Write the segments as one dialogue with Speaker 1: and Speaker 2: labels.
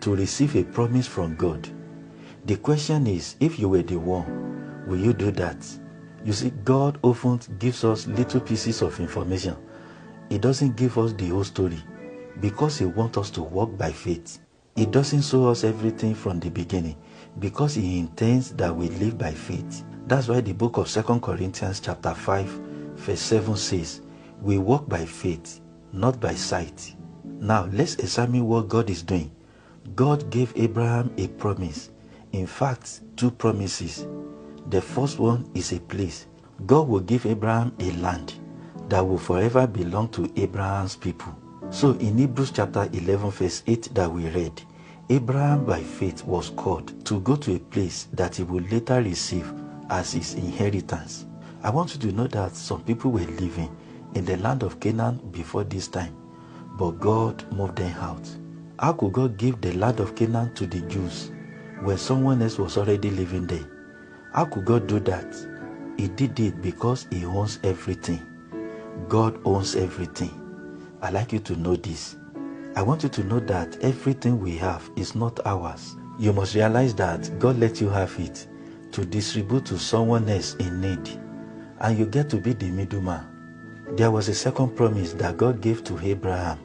Speaker 1: to receive a promise from God. The question is, if you were the one, will you do that? You see, God often gives us little pieces of information. He doesn't give us the whole story because He wants us to walk by faith. He doesn't show us everything from the beginning because He intends that we live by faith. That's why the book of 2 Corinthians chapter 5 verse 7 says, we walk by faith, not by sight. Now, let's examine what God is doing. God gave Abraham a promise. In fact, two promises. The first one is a place. God will give Abraham a land that will forever belong to Abraham's people. So in Hebrews chapter 11 verse 8 that we read, Abraham by faith was called to go to a place that he would later receive as his inheritance. I want you to know that some people were living in the land of Canaan before this time, but God moved them out. How could God give the land of Canaan to the Jews when someone else was already living there? How could God do that? He did it because He owns everything. God owns everything. I'd like you to know this. I want you to know that everything we have is not ours. You must realize that God let you have it to distribute to someone else in need, and you get to be the middleman. There was a second promise that God gave to Abraham,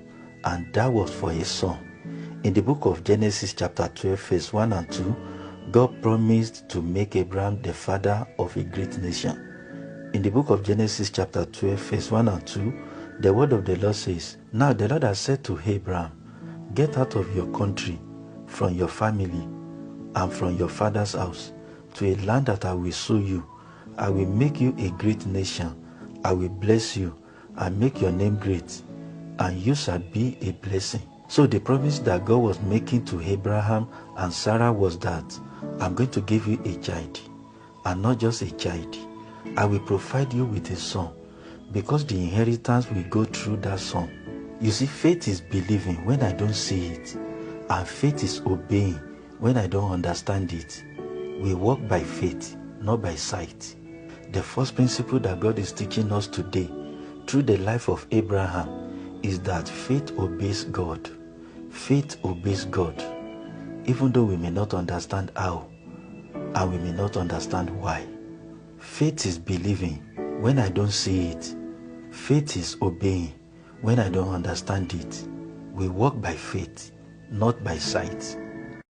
Speaker 1: and that was for a son. In the book of Genesis chapter 12 verse 1 and 2, God promised to make Abraham the father of a great nation. In the book of Genesis chapter 12 verse 1 and 2, the word of the Lord says, now the Lord has said to Abraham, get out of your country, from your family, and from your father's house, to a land that I will show you. I will make you a great nation. I will bless you and make your name great, and you shall be a blessing. So the promise that God was making to Abraham and Sarah was that I'm going to give you a child, and not just a child. I will provide you with a son, because the inheritance will go through that son. You see, faith is believing when I don't see it, and faith is obeying when I don't understand it. We walk by faith, not by sight. The first principle that God is teaching us today through the life of Abraham is that faith obeys God. Faith obeys God, even though we may not understand how, and we may not understand why. Faith is believing when I don't see it. Faith is obeying when I don't understand it. We walk by faith, not by sight.